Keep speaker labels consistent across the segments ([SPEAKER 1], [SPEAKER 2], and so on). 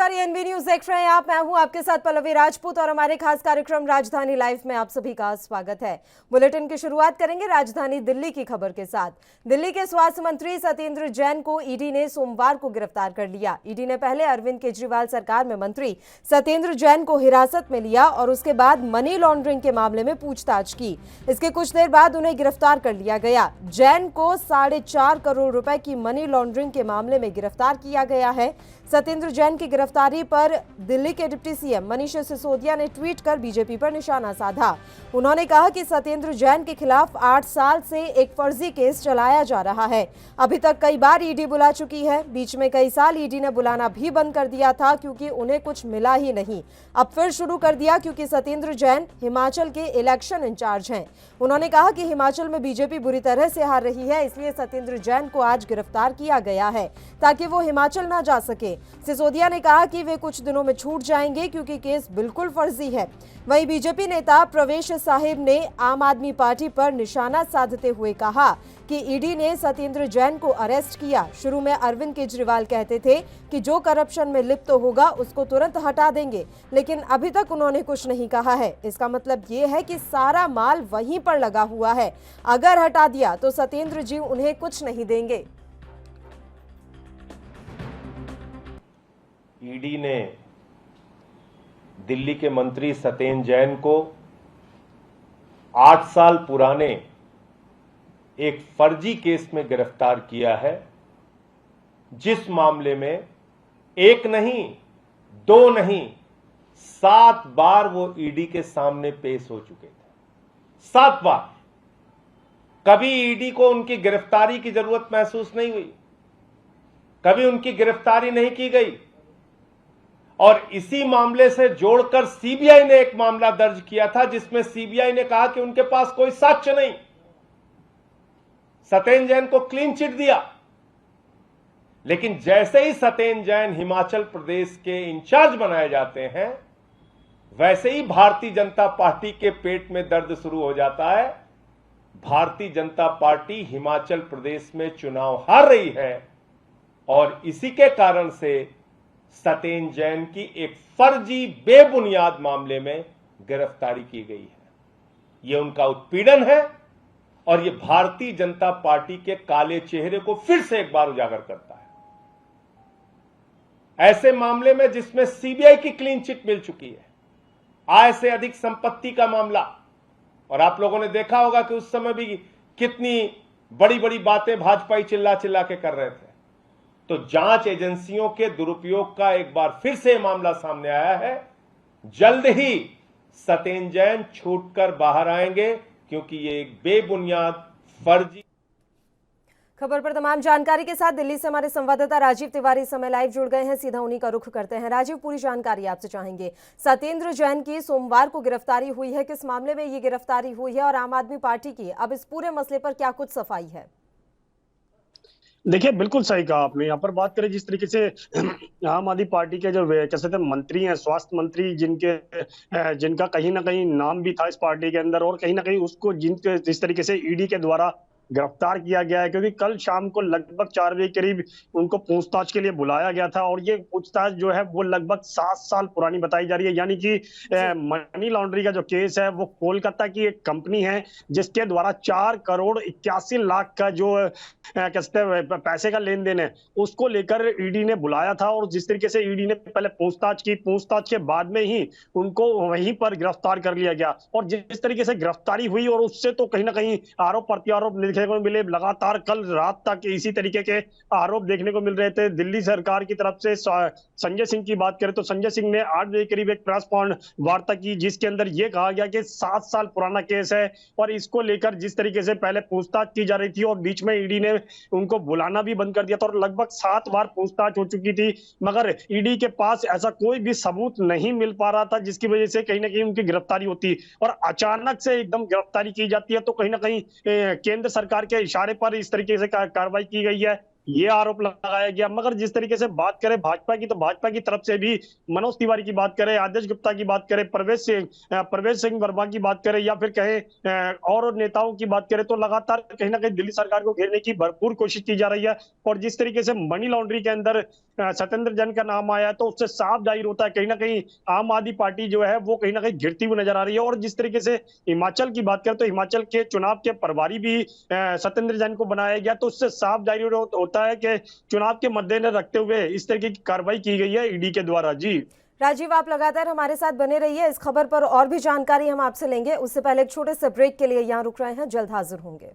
[SPEAKER 1] नमस्कार, ये NB news देख रहे हैं आप। मैं हूं आपके साथ पल्लवी राजपूत और हमारे खास कार्यक्रम राजधानी लाइव में आप सभी का स्वागत है। बुलेटिन की शुरुआत करेंगे राजधानी दिल्ली की खबर के साथ। दिल्ली के स्वास्थ्य मंत्री सत्येंद्र जैन को ईडी ने सोमवार को गिरफ्तार कर लिया। ईडी ने पहले अरविंद केजरीवाल सरकार में मंत्री सत्येंद्र जैन को हिरासत में लिया और उसके बाद मनी लॉन्ड्रिंग के मामले में पूछताछ की। इसके कुछ देर बाद उन्हें गिरफ्तार कर लिया गया। जैन को 4.5 करोड़ रुपए की मनी लॉन्ड्रिंग के मामले में गिरफ्तार किया गया है। सत्येंद्र जैन की गिरफ्तारी पर दिल्ली के डिप्टी सीएम मनीष सिसोदिया ने ट्वीट कर बीजेपी पर निशाना साधा। उन्होंने कहा कि सत्येंद्र जैन के खिलाफ 8 साल से एक फर्जी केस चलाया जा रहा है। अभी तक कई बार ईडी बुला चुकी है। बीच में कई साल ईडी ने बुलाना भी बंद कर दिया था क्योंकि उन्हें कुछ मिला ही नहीं। अब फिर शुरू कर दिया क्योंकि सत्येंद्र जैन हिमाचल के इलेक्शन इंचार्ज हैं। उन्होंने कहा कि हिमाचल में बीजेपी बुरी तरह से हार रही है, इसलिए सत्येंद्र जैन को आज गिरफ्तार किया गया है ताकि वो हिमाचल न जा सके। सिसोदिया ने कहा कि वे कुछ दिनों में छूट जाएंगे क्योंकि केस बिल्कुल फर्जी है। वहीं बीजेपी नेता प्रवेश साहिब ने आम आदमी पार्टी पर निशाना साधते हुए कहा कि ईडी ने सत्येंद्र जैन को अरेस्ट किया। शुरू में अरविंद केजरीवाल कहते थे कि जो करप्शन में लिप्त होगा उसको तुरंत हटा देंगे, लेकिन अभी तक उन्होंने कुछ नहीं कहा है। इसका मतलब ये है कि सारा माल वहीं पर लगा हुआ है। अगर हटा दिया तो सत्येंद्र जी उन्हें कुछ नहीं देंगे।
[SPEAKER 2] ईडी ने दिल्ली के मंत्री सत्येंद्र जैन को 8 साल पुराने एक फर्जी केस में गिरफ्तार किया है, जिस मामले में एक नहीं, 2 नहीं, 7 बार वो ईडी के सामने पेश हो चुके थे। 7 बार। कभी ईडी को उनकी गिरफ्तारी की जरूरत महसूस नहीं हुई, कभी उनकी गिरफ्तारी नहीं की गई। और इसी मामले से जोड़कर सीबीआई ने एक मामला दर्ज किया था जिसमें सीबीआई ने कहा कि उनके पास कोई साक्ष्य नहीं। सत्येंद्र जैन को क्लीन चिट दिया, लेकिन जैसे ही सत्येंद्र जैन हिमाचल प्रदेश के इंचार्ज बनाए जाते हैं, वैसे ही भारतीय जनता पार्टी के पेट में दर्द शुरू हो जाता है। भारतीय जनता पार्टी हिमाचल प्रदेश में चुनाव हार रही है और इसी के कारण से सत्येंद्र जैन की एक फर्जी बेबुनियाद मामले में गिरफ्तारी की गई है। यह उनका उत्पीड़न है और यह भारतीय जनता पार्टी के काले चेहरे को फिर से एक बार उजागर करता है। ऐसे मामले में जिसमें सीबीआई की क्लीन चिट मिल चुकी है, आय से अधिक संपत्ति का मामला, और आप लोगों ने देखा होगा कि उस समय भी कितनी बड़ी बड़ी बातें भाजपाई चिल्ला चिल्ला के कर रहे थे। तो जांच एजेंसियों के दुरुपयोग का एक बार फिर से मामला सामने आया है। जल्द ही सत्येंद्र जैन छूटकर बाहर आएंगे क्योंकि ये एक बेबुनियाद फर्जी।
[SPEAKER 1] खबर पर तमाम जानकारी के साथ दिल्ली से हमारे संवाददाता राजीव तिवारी इस समय लाइव जुड़ गए हैं। सीधा उन्हीं का रुख करते हैं। राजीव, पूरी जानकारी आपसे चाहेंगे। सत्येंद्र जैन की सोमवार को गिरफ्तारी हुई है, किस मामले में ये गिरफ्तारी हुई है और आम आदमी पार्टी की अब इस पूरे मसले पर क्या कुछ सफाई है?
[SPEAKER 3] देखिए, बिल्कुल सही कहा आपने। यहाँ पर बात करें जिस तरीके से आम आदमी पार्टी के जो कैसे थे मंत्री हैं, स्वास्थ्य मंत्री, जिनका कहीं ना कहीं नाम भी था इस पार्टी के अंदर, और कहीं ना कहीं उसको जिस तरीके से ईडी के द्वारा गिरफ्तार किया गया है, क्योंकि कल शाम को लगभग 4 बजे करीब उनको पूछताछ के लिए बुलाया गया था। और ये पूछताछ जो है वो लगभग 7 साल पुरानी बताई जा रही है। यानी कि मनी लॉन्ड्रिंग का जो केस है वो कोलकाता की एक कंपनी है जिसके द्वारा 4 करोड़ 81 लाख का जो कहते हैं पैसे का लेन देन है, उसको लेकर ईडी ने बुलाया था। और जिस तरीके से ईडी ने पहले पूछताछ की, पूछताछ के बाद में ही उनको वहीं पर गिरफ्तार कर लिया गया। और जिस तरीके से गिरफ्तारी हुई और उससे तो कहीं ना कहीं आरोप प्रत्यारोप देखने को मिले। लगातार कल रात तक इसी तरीके के आरोप देखने को मिल रहे थे। दिल्ली सरकार की तरफ से संजय सिंह की बात करें तो संजय सिंह ने 8 बजे करीब एक प्रेस वार्ता की जिसके अंदर यह कहा गया कि 7 साल पुराना केस है और इसको लेकर जिस तरीके से पहले पूछताछ की जा रही थी और बीच में ईडी ने उनको बुलाना भी बंद कर दिया था और लगभग 7 बार पूछताछ हो चुकी थी, मगर ईडी के पास ऐसा कोई भी सबूत नहीं मिल पा रहा था जिसकी वजह से कहीं ना कहीं उनकी गिरफ्तारी होती। और अचानक से एकदम गिरफ्तारी की जाती है तो कहीं ना कहीं केंद्र सरकार के इशारे पर इस तरीके से कार्रवाई की गई है। ये आरोप लगाया गया। मगर जिस तरीके से बात करें भाजपा की, तो भाजपा की तरफ से भी मनोज तिवारी की बात करें, आदेश गुप्ता की बात करें, प्रवेश सिंह वर्मा की बात करें, या फिर कहें और नेताओं की बात करें, तो लगातार कहीं ना कहीं दिल्ली सरकार को घेरने की भरपूर कोशिश की जा रही है। और जिस तरीके से मनी लॉन्ड्रिंग के अंदर सत्येंद्र जैन का नाम आया, तो उससे साफ जाहिर होता है कहीं ना कहीं आम आदमी पार्टी जो है वो कहीं ना कहीं गिरती हुई नजर आ रही है। और जिस तरीके से हिमाचल की बात करें, तो हिमाचल के चुनाव के प्रभारी भी सत्येंद्र जैन को बनाया गया, तो उससे साफ जाहिर होता है कि चुनाव के मद्देनजर रखते हुए इस तरीके की कार्रवाई की गई है ईडी के द्वारा। जी
[SPEAKER 1] राजीव, आप लगातार हमारे साथ बने रहिए, इस खबर पर और भी जानकारी हम आपसे लेंगे। उससे पहले एक छोटे से ब्रेक के लिए यहाँ रुक रहे हैं, जल्द हाजिर होंगे।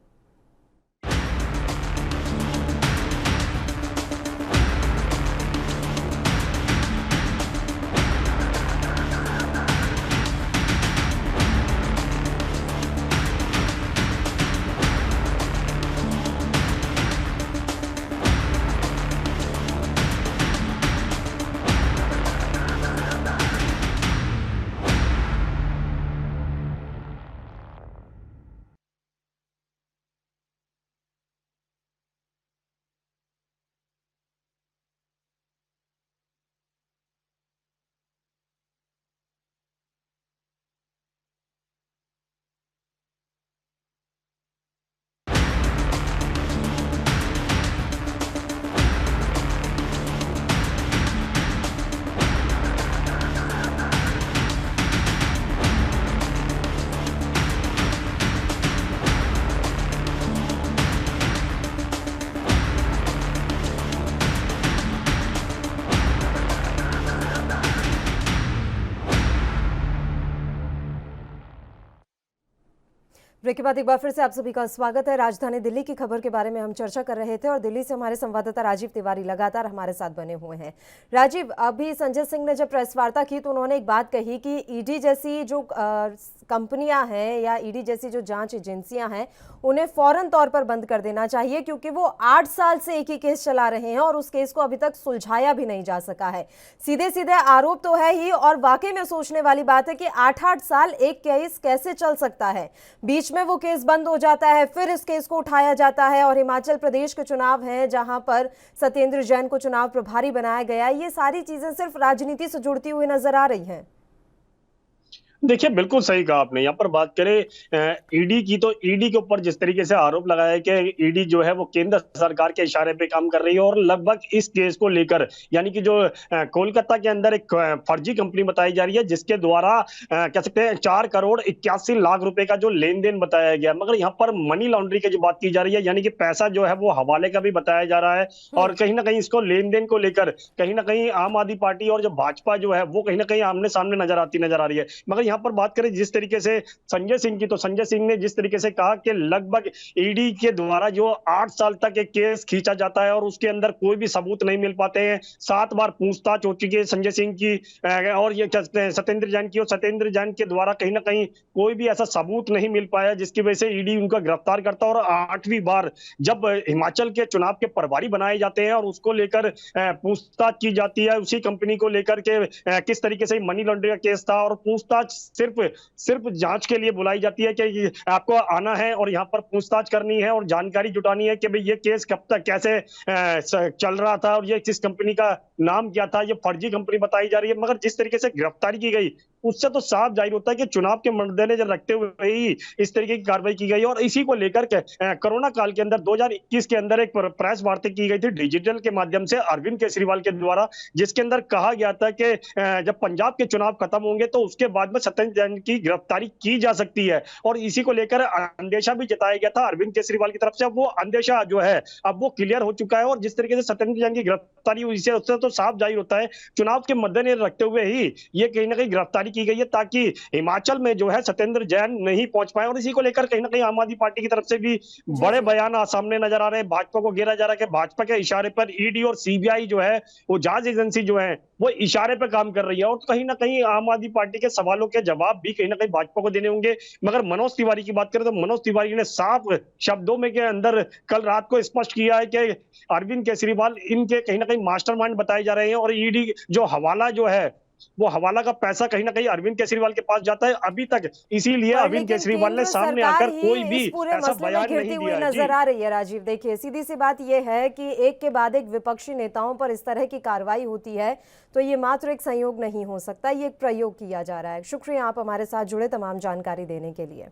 [SPEAKER 1] ब्रेक के बाद एक बार फिर से आप सभी का स्वागत है। राजधानी दिल्ली की खबर के बारे में हम चर्चा कर रहे थे और दिल्ली से हमारे संवाददाता राजीव तिवारी लगातार हमारे साथ बने हुए हैं। राजीव, अभी संजय सिंह ने जब प्रेस वार्ता की तो उन्होंने एक बात कही कि ईडी जैसी जो कंपनियां हैं या ईडी जैसी जो जांच एजेंसियां हैं उन्हें फौरन तौर पर बंद कर देना चाहिए, क्योंकि वो 8 साल से एक ही केस चला रहे हैं और उस केस को अभी तक सुलझाया भी नहीं जा सका है। सीधे सीधे आरोप तो है ही, और वाकई में सोचने वाली बात है कि 8-8 साल एक केस कैसे चल सकता है। बीच में वो केस बंद हो जाता है, फिर इस केस को उठाया जाता है, और हिमाचल प्रदेश के चुनाव हैं जहां पर सत्येंद्र जैन को चुनाव प्रभारी बनाया गया। ये सारी चीजें सिर्फ राजनीति से जुड़ती हुई नजर आ रही हैं।
[SPEAKER 3] देखिए, बिल्कुल सही कहा आपने। यहाँ पर बात करें ईडी की, तो ईडी के ऊपर जिस तरीके से आरोप लगाया है कि ईडी जो है वो केंद्र सरकार के इशारे पे काम कर रही है, और लगभग इस केस को लेकर यानी कि जो कोलकाता के अंदर एक फर्जी कंपनी बताई जा रही है, जिसके द्वारा कह सकते हैं 4 करोड़ 81 लाख रुपए का जो लेन देन बताया गया। मगर यहाँ पर मनी लॉन्ड्रिंग की जो बात की जा रही है, यानी कि पैसा जो है वो हवाले का भी बताया जा रहा है, और कहीं ना कहीं इसको लेन देन को लेकर कहीं ना कहीं आम आदमी पार्टी और जो भाजपा जो है वो कहीं ना कहीं आमने सामने नजर आ रही है। मगर यहाँ पर बात करें जिस तरीके से संजय सिंह की, तो संजय सिंह ने जिस तरीके से कहा कि लगभग ईडी के द्वारा जो 8 साल तक एक केस खींचा जाता है और उसके अंदर कोई भी सबूत नहीं मिल पाते हैं। 7 बार पूछताछ हो चुकी है संजय सिंह की और ये सत्येंद्र जैन की, और सत्येंद्र जैन के द्वारा कहीं ना कहीं कोई भी ऐसा सबूत नहीं मिल पाया जिसकी वजह से ईडी उनका गिरफ्तार करता। और 8वीं बार जब हिमाचल के चुनाव के प्रभारी बनाए जाते हैं और उसको लेकर पूछताछ की जाती है, उसी कंपनी को लेकर के किस तरीके से मनी लॉन्ड्रिंग का केस था, और पूछताछ सिर्फ जांच के लिए बुलाई जाती है कि आपको आना है और यहाँ पर पूछताछ करनी है और जानकारी जुटानी है कि भाई ये केस कब तक कैसे चल रहा था और ये किस कंपनी का नाम क्या था। ये फर्जी कंपनी बताई जा रही है। मगर जिस तरीके से गिरफ्तारी की गई उससे तो साफ जाहिर होता है कि चुनाव के मद्देनजर रखते हुए ही इस तरीके की कार्रवाई की गई। और इसी को लेकर के कोरोना काल के अंदर 2021 के अंदर एक प्रेस वार्ता की गई थी डिजिटल के माध्यम से अरविंद केजरीवाल के द्वारा, जिसके अंदर कहा गया था कि जब पंजाब के चुनाव खत्म होंगे तो उसके बाद में सत्येंद्र जैन की गिरफ्तारी की जा सकती है। और इसी को लेकर अंदेशा भी जताया गया था अरविंद केजरीवाल की तरफ से। वो अंदेशा जो है अब वो क्लियर हो चुका है, और जिस तरीके से सत्येंद्र जैन की गिरफ्तारी हुई है उससे तो साफ जाहिर होता है चुनाव के मद्देनजर रखते हुए ही ये कहीं ना कहीं गिरफ्तारी की गई है, ताकि हिमाचल में जो है सत्येंद्र जैन नहीं पहुंच पाए। और इसी को लेकर कहीं ना कहीं आम आदमी पार्टी की तरफ से भी बड़े बयान सामने नजर आ रहे हैं। भाजपा को घेरा जा रहा है कि भाजपा के इशारे पर ईडी और सीबीआई जो है वो जांच एजेंसी जो है वो इशारे पर काम कर रही है, और कहीं ना कहीं आम आदमी पार्टी के सवालों के जवाब भी कहीं ना कहीं भाजपा को देने होंगे। मगर मनोज तिवारी की बात करें तो मनोज तिवारी ने साफ शब्दों में के अंदर कल रात को स्पष्ट किया है कि अरविंद केजरीवाल इनके कहीं ना कहीं मास्टरमाइंड बताए जा रहे हैं, और ईडी जो हवाला जो है वो हवाला का पैसा कहीं ना कहीं अरविंद केजरीवाल के पास जाता है अभी तक। इसीलिए
[SPEAKER 1] पर
[SPEAKER 3] अरविंद
[SPEAKER 1] लेकिन
[SPEAKER 3] केजरीवाल ने
[SPEAKER 1] केंद्र
[SPEAKER 3] सामने
[SPEAKER 1] सरकार
[SPEAKER 3] आकर कोई
[SPEAKER 1] ही
[SPEAKER 3] भी
[SPEAKER 1] इस पूरे
[SPEAKER 3] ऐसा
[SPEAKER 1] मसले में
[SPEAKER 3] बयान
[SPEAKER 1] घिरती
[SPEAKER 3] नहीं
[SPEAKER 1] हुई
[SPEAKER 3] दिया है। जी
[SPEAKER 1] नजर आ रही है। राजीव, देखिए सीधी सी बात यह है कि एक के बाद एक विपक्षी नेताओं पर इस तरह की कार्रवाई होती है तो ये मात्र एक संयोग नहीं हो सकता, ये एक प्रयोग किया जा रहा है। शुक्रिया आप हमारे साथ जुड़े तमाम जानकारी देने के लिए।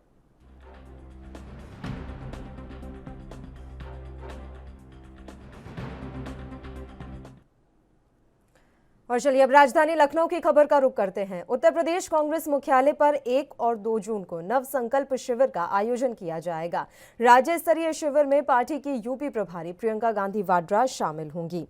[SPEAKER 1] और चलिए अब राजधानी लखनऊ की खबर का रुख करते हैं। उत्तर प्रदेश कांग्रेस मुख्यालय पर 1 और 2 जून को नव संकल्प शिविर का आयोजन किया जाएगा। राज्य स्तरीय शिविर में पार्टी की यूपी प्रभारी प्रियंका गांधी वाड्रा शामिल होंगी।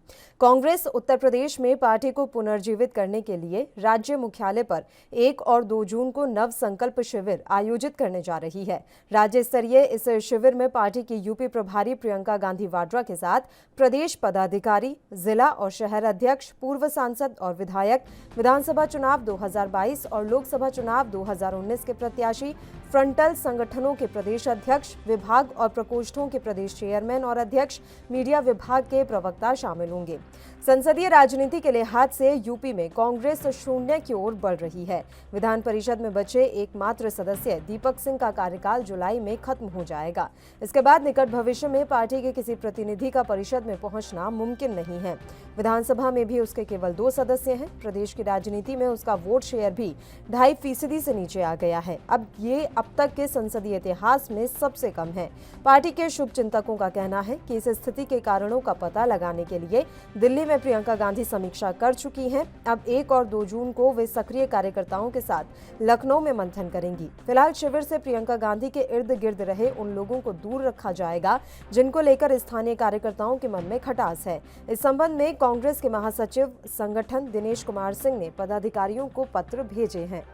[SPEAKER 1] कांग्रेस उत्तर प्रदेश में पार्टी को पुनर्जीवित करने के लिए राज्य मुख्यालय पर 1 और 2 जून को नव संकल्प शिविर आयोजित करने जा रही है। राज्य स्तरीय इस शिविर में पार्टी की यूपी प्रभारी प्रियंका गांधी वाड्रा के साथ प्रदेश पदाधिकारी, जिला और शहर अध्यक्ष, पूर्व सांसद और विधायक, विधानसभा चुनाव 2022 और लोकसभा चुनाव 2019 के प्रत्याशी, फ्रंटल संगठनों के प्रदेश अध्यक्ष, विभाग और प्रकोष्ठों के प्रदेश चेयरमैन और अध्यक्ष, मीडिया विभाग के प्रवक्ता शामिल होंगे। संसदीय राजनीति के लिहाज से यूपी में कांग्रेस शून्य की ओर बढ़ रही है। विधान परिषद में बचे एकमात्र सदस्य दीपक सिंह का कार्यकाल जुलाई में खत्म हो जाएगा। इसके बाद निकट भविष्य में पार्टी के किसी प्रतिनिधि का परिषद में पहुंचना मुमकिन नहीं है। विधानसभा में भी उसके केवल 2 सदस्य हैं। प्रदेश की राजनीति में उसका वोट शेयर भी 2.5% से नीचे आ गया है। अब तक के संसदीय इतिहास में सबसे कम है। पार्टी के शुभचिंतकों का कहना है कि इस स्थिति के कारणों का पता लगाने के लिए दिल्ली में प्रियंका गांधी समीक्षा कर चुकी हैं। अब 1 और 2 जून को वे सक्रिय कार्यकर्ताओं के साथ लखनऊ में मंथन करेंगी। फिलहाल शिविर से प्रियंका गांधी के इर्द गिर्द रहे उन लोगों को दूर रखा जाएगा जिनको लेकर स्थानीय कार्यकर्ताओं के मन में खटास है। इस संबंध में कांग्रेस के महासचिव संगठन दिनेश कुमार सिंह ने पदाधिकारियों को पत्र भेजे हैं।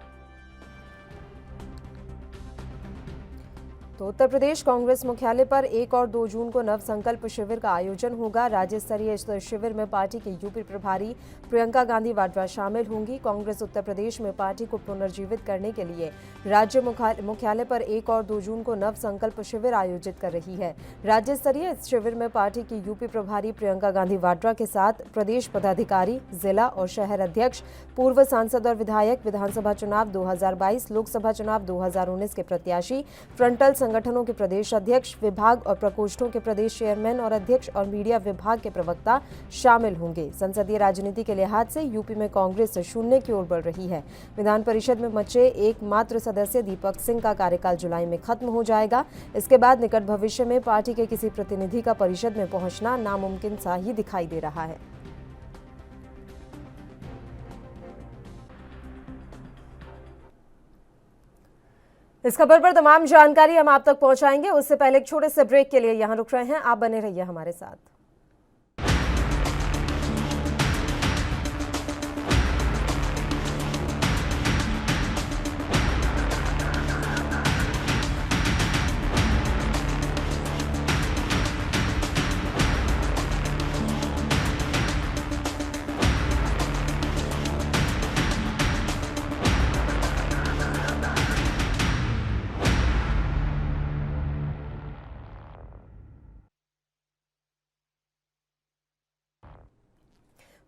[SPEAKER 1] तो उत्तर प्रदेश कांग्रेस मुख्यालय पर 1 और 2 जून को नव संकल्प शिविर का आयोजन होगा। राज्य स्तरीय इस शिविर में पार्टी की यूपी प्रभारी प्रियंका गांधी वाड्रा शामिल होंगी। कांग्रेस उत्तर प्रदेश में पार्टी को पुनर्जीवित करने के लिए राज्य मुख्यालय पर 1 और 2 जून को नव संकल्प शिविर आयोजित कर रही है। राज्य स्तरीय इस शिविर में पार्टी की यूपी प्रभारी प्रियंका गांधी वाड्रा के साथ प्रदेश पदाधिकारी, जिला और शहर अध्यक्ष, पूर्व सांसद और विधायक, विधानसभा चुनाव 2022, लोकसभा चुनाव 2019 के प्रत्याशी, फ्रंटल संगठनों के प्रदेश अध्यक्ष, विभाग और प्रकोष्ठों के प्रदेश चेयरमैन और अध्यक्ष और मीडिया विभाग के प्रवक्ता शामिल होंगे। संसदीय राजनीति के लिहाज से यूपी में कांग्रेस शून्य की ओर बढ़ रही है। विधान परिषद में बचे एकमात्र सदस्य दीपक सिंह का कार्यकाल जुलाई में खत्म हो जाएगा। इसके बाद निकट भविष्य में पार्टी के किसी प्रतिनिधि का परिषद में पहुंचना नामुमकिन सा ही दिखाई दे रहा है। इस खबर पर तमाम जानकारी हम आप तक पहुंचाएंगे। उससे पहले एक छोटे से ब्रेक के लिए यहां रुक रहे हैं। आप बने रहिए हमारे साथ।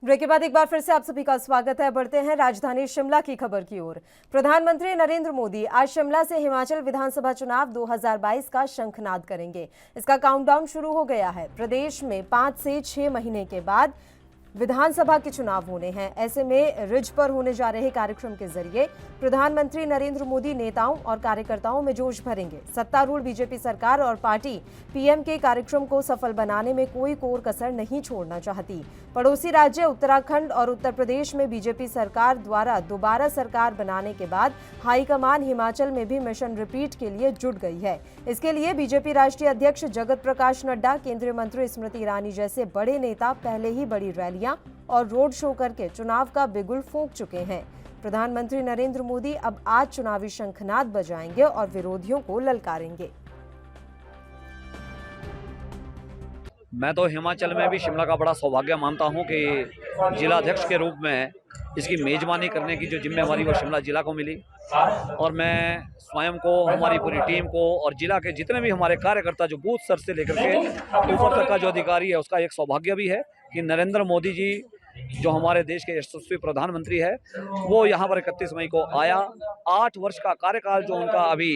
[SPEAKER 1] ब्रेक के बाद एक बार फिर से आप सभी का स्वागत है। बढ़ते हैं राजधानी शिमला की खबर की ओर। प्रधानमंत्री नरेंद्र मोदी आज शिमला से हिमाचल विधानसभा चुनाव 2022 का शंखनाद करेंगे। इसका काउंटडाउन शुरू हो गया है। प्रदेश में 5 से 6 महीने के बाद विधानसभा के चुनाव होने हैं। ऐसे में रिज पर होने जा रहे कार्यक्रम के जरिए प्रधानमंत्री नरेंद्र मोदी नेताओं और कार्यकर्ताओं में जोश भरेंगे। सत्तारूढ़ बीजेपी सरकार और पार्टी पीएम के कार्यक्रम को सफल बनाने में कोई कोर कसर नहीं छोड़ना चाहती। पड़ोसी राज्य उत्तराखंड और उत्तर प्रदेश में बीजेपी सरकार द्वारा दोबारा सरकार बनाने के बाद हाईकमान हिमाचल में भी मिशन रिपीट के लिए जुट गई है। इसके लिए बीजेपी राष्ट्रीय अध्यक्ष जगत प्रकाश नड्डा, केंद्रीय मंत्री स्मृति ईरानी जैसे बड़े नेता पहले ही बड़ी रैलियां और रोड शो करके चुनाव का बिगुल फूंक चुके हैं। प्रधानमंत्री नरेंद्र मोदी अब आज चुनावी शंखनाद बजाएंगे और विरोधियों को ललकारेंगे।
[SPEAKER 4] मैं तो हिमाचल में भी शिमला का बड़ा सौभाग्य मानता हूं कि जिला अध्यक्ष के रूप में इसकी मेजबानी करने की जो जिम्मेवारी वो शिमला जिला को मिली और मैं स्वयं को, हमारी पूरी टीम को और जिला के जितने भी हमारे कार्यकर्ता जो बूथ स्तर से लेकर के ऊपर तक का जो अधिकारी है उसका एक सौभाग्य भी है कि नरेंद्र मोदी जी जो हमारे देश के यशस्वी प्रधानमंत्री है, वो यहाँ पर 31 मई को आया। 8 वर्ष का कार्यकाल जो उनका अभी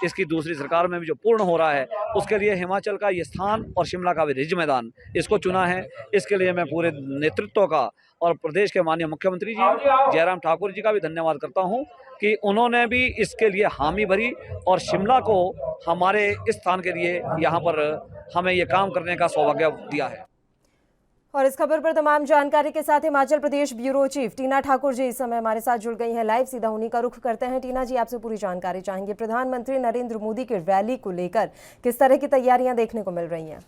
[SPEAKER 4] इसकी दूसरी सरकार में भी जो पूर्ण हो रहा है, उसके लिए हिमाचल का ये स्थान और शिमला का भी रिज मैदान इसको चुना है। इसके लिए मैं पूरे नेतृत्व का और प्रदेश के माननीय मुख्यमंत्री जी जयराम ठाकुर जी का भी धन्यवाद करता हूँ कि उन्होंने भी इसके लिए हामी भरी और शिमला को हमारे इस स्थान के लिए यहाँ पर हमें ये काम करने का सौभाग्य दिया है।
[SPEAKER 1] और इस खबर पर तमाम जानकारी के साथ हिमाचल प्रदेश ब्यूरो चीफ टीना ठाकुर जी इस समय हमारे साथ जुड़ गई हैं लाइव। सीधा उन्हीं का रुख करते हैं। टीना जी, आपसे पूरी जानकारी चाहेंगे। प्रधानमंत्री नरेंद्र मोदी की रैली को लेकर किस तरह की तैयारियां देखने को मिल रही हैं?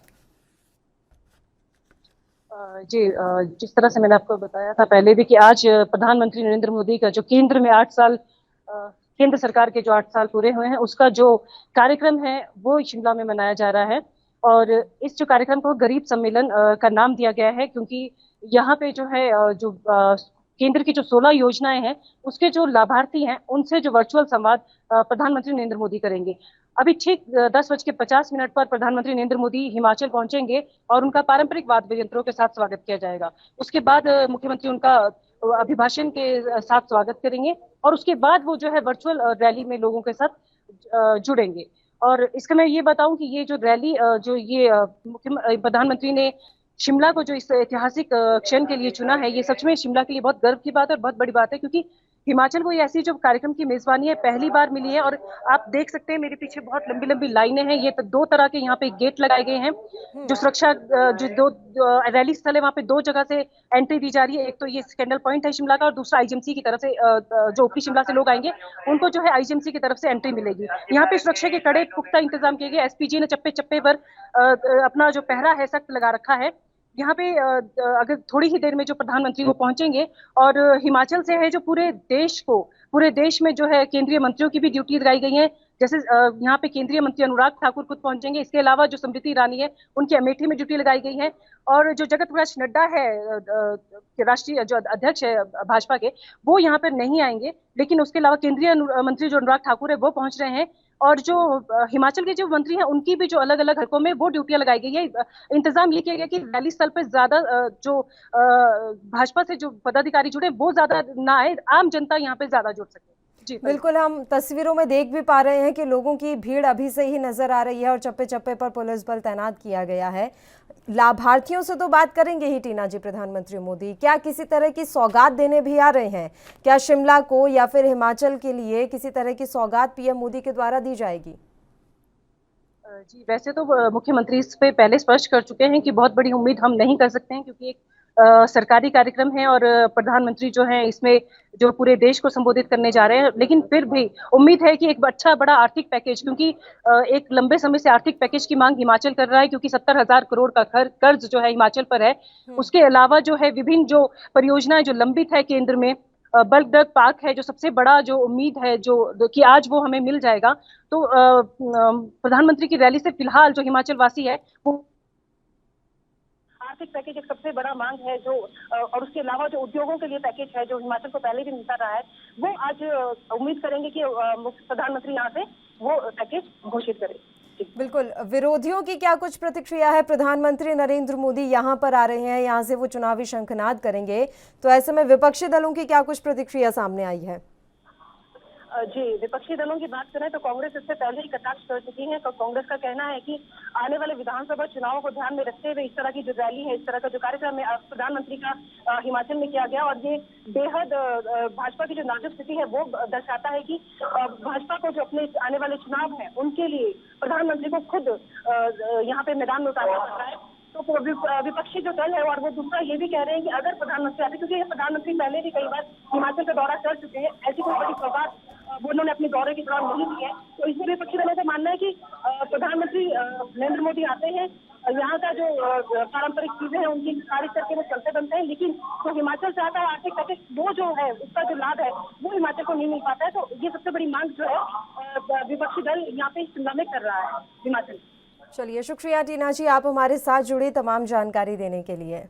[SPEAKER 5] जी, जिस तरह से मैंने आपको बताया था पहले भी कि आज प्रधानमंत्री नरेंद्र मोदी का जो केंद्र में 8 साल केंद्र सरकार के जो 8 साल पूरे हुए हैं, उसका जो कार्यक्रम है वो शिमला में मनाया जा रहा है। और इस जो कार्यक्रम को गरीब सम्मेलन का नाम दिया गया है, क्योंकि यहाँ पे जो है जो केंद्र की जो 16 योजनाएं हैं उसके जो लाभार्थी हैं उनसे जो वर्चुअल संवाद प्रधानमंत्री नरेंद्र मोदी करेंगे। अभी ठीक 10:50 पर प्रधानमंत्री नरेंद्र मोदी हिमाचल पहुंचेंगे और उनका पारंपरिक वाद्य यंत्रों के साथ स्वागत किया जाएगा। उसके बाद मुख्यमंत्री उनका अभिभाषण के साथ स्वागत करेंगे और उसके बाद वो जो है वर्चुअल रैली में लोगों के साथ जुड़ेंगे। और इसका मैं ये बताऊं कि ये जो रैली जो ये प्रधानमंत्री ने शिमला को जो इस ऐतिहासिक क्षण के लिए चुना है, ये सच में शिमला के लिए बहुत गर्व की बात है और बहुत बड़ी बात है, क्योंकि हिमाचल को ये ऐसी जो कार्यक्रम की मेजबानी है पहली बार मिली है। और आप देख सकते हैं मेरे पीछे बहुत लंबी लंबी लाइनें हैं। ये तो 2 तरह के यहाँ पे गेट लगाए गए हैं जो सुरक्षा जो 2 रैली स्थल है वहाँ पे 2 जगह से एंट्री दी जा रही है। एक तो ये स्कैंडल पॉइंट है शिमला का और दूसरा आईजीएमसी की तरफ से जो ऊपरी शिमला से लोग आएंगे उनको जो है आईजीएमसी की तरफ से एंट्री मिलेगी। यहाँ पे सुरक्षा के कड़े पुख्ता इंतजाम किए गए। एसपीजी ने चप्पे चप्पे पर अपना जो पहरा है सख्त लगा रखा है। यहाँ पे अगर थोड़ी ही देर में जो प्रधानमंत्री वो पहुंचेंगे और हिमाचल से है जो पूरे देश में जो है केंद्रीय मंत्रियों की भी ड्यूटी लगाई गई है। जैसे यहाँ पे केंद्रीय मंत्री अनुराग ठाकुर खुद पहुंचेंगे। इसके अलावा जो स्मृति ईरानी है उनकी अमेठी में ड्यूटी लगाई गई है। और जो जगत प्रकाश नड्डा है राष्ट्रीय जो अध्यक्ष है भाजपा के, वो यहाँ पर नहीं आएंगे, लेकिन उसके अलावा केंद्रीय मंत्री जो अनुराग ठाकुर है वो पहुंच रहे हैं। और जो हिमाचल के जो मंत्री हैं उनकी भी जो अलग अलग हलकों में वो ड्यूटियां लगाई गई है। इंतजाम ये किया गया कि रैली स्थल पर ज्यादा जो भाजपा से जो पदाधिकारी जुड़े वो ज्यादा ना आए, आम जनता यहाँ पे ज्यादा जुड़ सके। जी
[SPEAKER 1] बिल्कुल, हम तस्वीरों में देख भी पा रहे हैं कि लोगों की भीड़ अभी से ही नजर आ रही है और चप्पे चप्पे पर पुलिस बल तैनात किया गया है। लाभार्थियों से तो बात करेंगे ही टीना जी प्रधानमंत्री मोदी, क्या किसी तरह की सौगात देने भी आ रहे हैं? क्या शिमला को या फिर हिमाचल के लिए किसी तरह की सौगात पीएम मोदी के द्वारा दी जाएगी?
[SPEAKER 5] जी, वैसे तो मुख्यमंत्री इस पे पहले स्पष्ट कर चुके हैं कि बहुत बड़ी उम्मीद हम नहीं कर सकते हैं, क्योंकि एक सरकारी कार्यक्रम है और प्रधानमंत्री जो है इसमें जो पूरे देश को संबोधित करने जा रहे हैं। लेकिन फिर भी उम्मीद है कि एक अच्छा बड़ा आर्थिक पैकेज, क्योंकि एक लंबे समय से आर्थिक पैकेज की मांग हिमाचल कर रहा है, क्योंकि 70,000 करोड़ का कर्ज जो है हिमाचल पर है। उसके अलावा जो है विभिन्न जो परियोजनाएं जो लंबित है केंद्र में, बल्क ड्रग पार्क है जो सबसे बड़ा जो उम्मीद है जो कि आज वो हमें मिल जाएगा। तो प्रधानमंत्री की रैली से फिलहाल जो हिमाचल वासी है वो आर्थिक पैकेज एक सबसे बड़ा मांग है जो और उसके अलावा जो उद्योगों के लिए पैकेज है जो हिमाचल को पहले भी मिलता रहा है, वो आज उम्मीद करेंगे कि प्रधानमंत्री यहाँ से वो पैकेज घोषित करें।
[SPEAKER 1] बिल्कुल, विरोधियों की क्या कुछ प्रतिक्रिया है? प्रधानमंत्री नरेंद्र मोदी यहाँ पर आ रहे हैं, यहाँ से वो चुनावी शंखनाद करेंगे, तो ऐसे में विपक्षी दलों की क्या कुछ प्रतिक्रिया सामने आई है?
[SPEAKER 6] जी, विपक्षी दलों की बात करें तो कांग्रेस इससे पहले ही कटाक्ष कर चुकी है। तो कांग्रेस का कहना है कि आने वाले विधानसभा चुनावों को ध्यान में रखते हुए इस तरह की जो रैली है, इस तरह का जो कार्यक्रम है प्रधानमंत्री का हिमाचल में किया गया, और ये बेहद भाजपा की जो नाजुक स्थिति है वो दर्शाता है कि भाजपा को जो अपने आने वाले चुनाव है उनके लिए प्रधानमंत्री को खुद यहाँ पे मैदान में उतारना पड़ रहा है। तो विपक्षी जो दल है और वो दूसरा ये भी कह रहे हैं कि अगर प्रधानमंत्री आते, क्योंकि प्रधानमंत्री पहले भी कई बार हिमाचल का दौरा कर चुके हैं, ऐसी कोई बड़ी सौगात वो उन्होंने अपने दौरे के दौरान नहीं दी है। तो इसमें विपक्षी दलों का मानना है कि प्रधानमंत्री नरेंद्र मोदी आते हैं, यहाँ का जो पारंपरिक चीजें हैं उनकी खारिज करके वो चलते बनते हैं, लेकिन तो हिमाचल से आता है आर्थिक पैकेज वो जो है उसका जो लाभ है वो हिमाचल को नहीं मिल पाता है। तो ये सबसे बड़ी मांग जो है विपक्षी दल यहाँ पे शिमला में कर रहा है हिमाचल।
[SPEAKER 1] चलिए, शुक्रिया टीना जी, आप हमारे साथ जुड़ी तमाम जानकारी देने के लिए।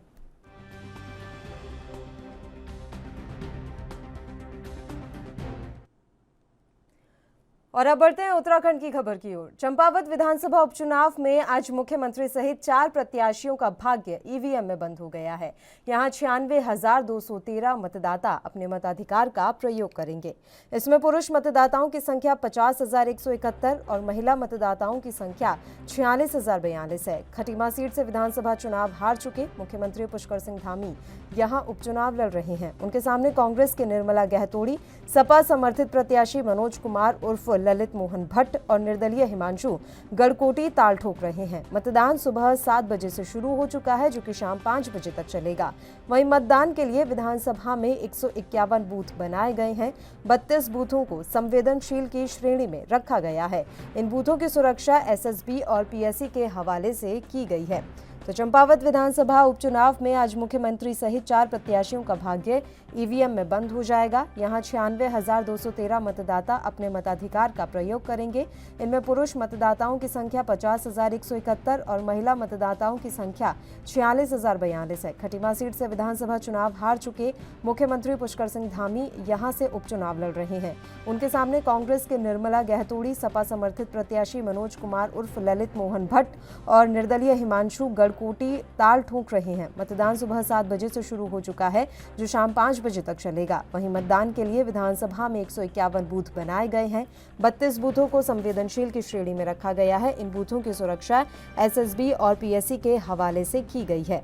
[SPEAKER 1] और अब बढ़ते हैं उत्तराखंड की खबर की ओर। चंपावत विधानसभा उपचुनाव में आज मुख्यमंत्री सहित 4 प्रत्याशियों का भाग्य ईवीएम में बंद हो गया है। यहां 96,213 मतदाता अपने मताधिकार का प्रयोग करेंगे। इसमें पुरुष मतदाताओं की संख्या 50,171 और महिला मतदाताओं की संख्या 46,042 है। खटीमा सीट से विधानसभा चुनाव हार चुके मुख्यमंत्री पुष्कर सिंह धामी यहां उपचुनाव लड़ रहे हैं। उनके सामने कांग्रेस के निर्मला गहतोड़ी, सपा समर्थित प्रत्याशी मनोज कुमार उर्फ ललित मोहन भट्ट और निर्दलीय हिमांशु गढ़कोटी ताल ठोक रहे हैं। मतदान सुबह 7 बजे से शुरू हो चुका है, जो कि शाम 5 बजे तक चलेगा। वहीं मतदान के लिए विधानसभा में 151 बूथ बनाए गए हैं। 32 बूथों को संवेदनशील की श्रेणी में रखा गया है। इन बूथों की सुरक्षा एसएसबी और पीएससी के हवाले से की गई है। तो चंपावत विधानसभा उपचुनाव में आज मुख्यमंत्री सहित 4 प्रत्याशियों का भाग्य ईवीएम में बंद हो जाएगा। यहां 96,213 मतदाता अपने मताधिकार का प्रयोग करेंगे। इनमें पुरुष मतदाताओं की संख्या 50,171 और महिला मतदाताओं की संख्या 46,042 है। खटीमा सीट से विधानसभा चुनाव हार चुके मुख्यमंत्री पुष्कर सिंह धामी यहां से उपचुनाव लड़ रहे हैं। उनके सामने कांग्रेस के निर्मला गहतोड़ी, सपा समर्थित प्रत्याशी मनोज कुमार उर्फ ललित मोहन भट्ट और निर्दलीय हिमांशु गढ़कोटी ताल ठोक रहे हैं। मतदान सुबह 7 बजे से शुरू हो चुका है, जो शाम 5 बजे तक चलेगा। वहीं मतदान के लिए विधानसभा में 151 बूथ बनाए गए हैं। 32 बूथों को संवेदनशील की श्रेणी में रखा गया है। इन बूथों की सुरक्षा एसएसबी और पीएससी के हवाले से की गई है।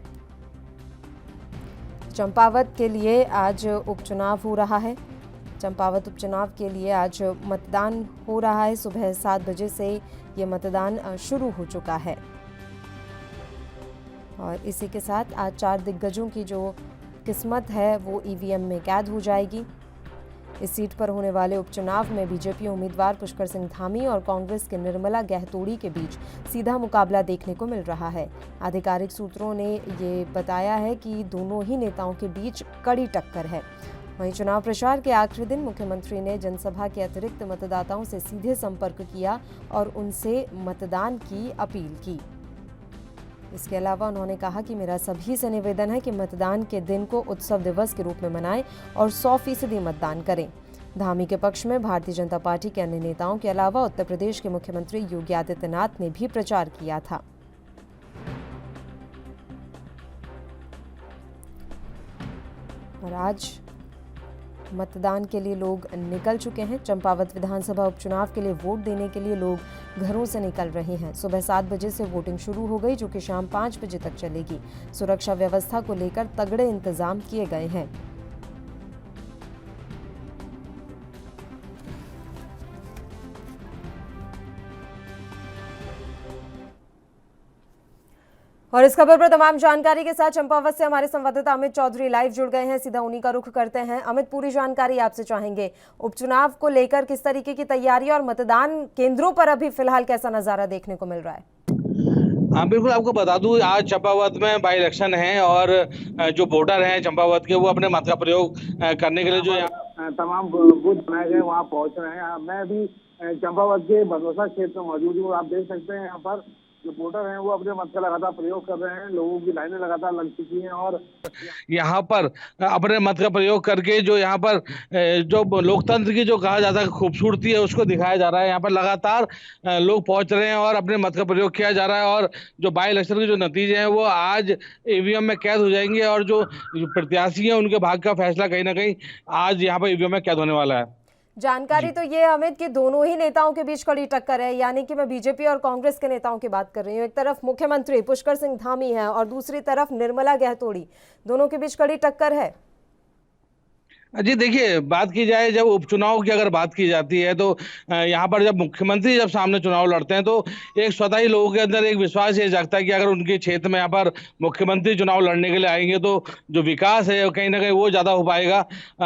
[SPEAKER 1] चंपावत के लिए आज उपचुनाव हो रहा है। चंपावत उपचुनाव के लिए आज मतदान हो रहा है। सुबह 7 बजे से ये मतदान शुरू हो चुका है और इसी के साथ आज 4 दिग्गजों की जो किस्मत है वो ईवीएम में कैद हो जाएगी। इस सीट पर होने वाले उपचुनाव में बीजेपी उम्मीदवार पुष्कर सिंह धामी और कांग्रेस के निर्मला गहतोड़ी के बीच सीधा मुकाबला देखने को मिल रहा है। आधिकारिक सूत्रों ने ये बताया है कि दोनों ही नेताओं के बीच कड़ी टक्कर है। वहीं चुनाव प्रचार के आखिरी दिन मुख्यमंत्री ने जनसभा के अतिरिक्त मतदाताओं से सीधे संपर्क किया और उनसे मतदान की अपील की। इसके अलावा उन्होंने कहा कि मेरा सभी से निवेदन है कि मतदान के दिन को उत्सव दिवस के रूप में मनाएं और 100% मतदान करें। धामी के पक्ष में भारतीय जनता पार्टी के अन्य नेताओं के अलावा उत्तर प्रदेश के मुख्यमंत्री योगी आदित्यनाथ ने भी प्रचार किया था। और आज मतदान के लिए लोग निकल चुके हैं। चंपावत विधानसभा उपचुनाव के लिए वोट देने के लिए लोग घरों से निकल रहे हैं। सुबह 7 बजे से वोटिंग शुरू हो गई, जो कि शाम 5 बजे तक चलेगी। सुरक्षा व्यवस्था को लेकर तगड़े इंतजाम किए गए हैं। और इस खबर पर तमाम जानकारी के साथ चंपावत से हमारे संवाददाता अमित चौधरी लाइव जुड़ गए हैं। सीधा उन्हीं का रुख करते हैं। अमित, पूरी जानकारी आपसे चाहेंगे। उपचुनाव को लेकर किस तरीके की तैयारी और मतदान केंद्रों पर अभी फिलहाल कैसा नजारा देखने को मिल रहा है?
[SPEAKER 7] हाँ बिल्कुल, आपको बता दूं आज चंपावत में बाई इलेक्शन है और जो वोटर हैं चंपावत के वो अपने मत का प्रयोग करने के लिए जो यहाँ तमाम बूथ बनाए गए वहाँ पहुँच रहे हैं। मैं अभी चंपावत के भदोसा क्षेत्र में मौजूद हूँ। आप देख सकते हैं यहाँ पर जो वोटर हैं वो अपने मत का लगातार प्रयोग कर रहे हैं। लोगों की लाइनें लगातार लग चुकी हैं और यहाँ पर अपने मत का प्रयोग करके जो यहाँ पर जो लोकतंत्र की जो कहा जाता है खूबसूरती है उसको दिखाया जा रहा है। यहाँ पर लगातार लोग पहुंच रहे हैं और अपने मत का प्रयोग किया जा रहा है और जो बाई इलेक्शन के जो नतीजे हैं वो आज ईवीएम में कैद हो जाएंगे और जो प्रत्याशी हैं उनके भाग्य का फैसला कहीं ना कहीं आज यहाँ पर ईवीएम में कैद होने वाला है।
[SPEAKER 1] जानकारी तो ये अमित कि दोनों ही नेताओं के बीच कड़ी टक्कर है, यानी कि मैं बीजेपी और कांग्रेस के नेताओं की बात कर रही हूँ। एक तरफ मुख्यमंत्री पुष्कर सिंह धामी है और दूसरी तरफ निर्मला गहतोड़ी। दोनों के बीच कड़ी टक्कर है।
[SPEAKER 7] जी देखिए, बात की जाए जब उपचुनाव की अगर बात की जाती है तो यहाँ पर जब मुख्यमंत्री जब सामने चुनाव लड़ते हैं तो एक स्वतः ही लोगों के अंदर एक विश्वास ये जागता है कि अगर उनके क्षेत्र में यहाँ पर मुख्यमंत्री चुनाव लड़ने के लिए आएंगे तो जो विकास है कहीं ना कहीं वो ज़्यादा हो पाएगा।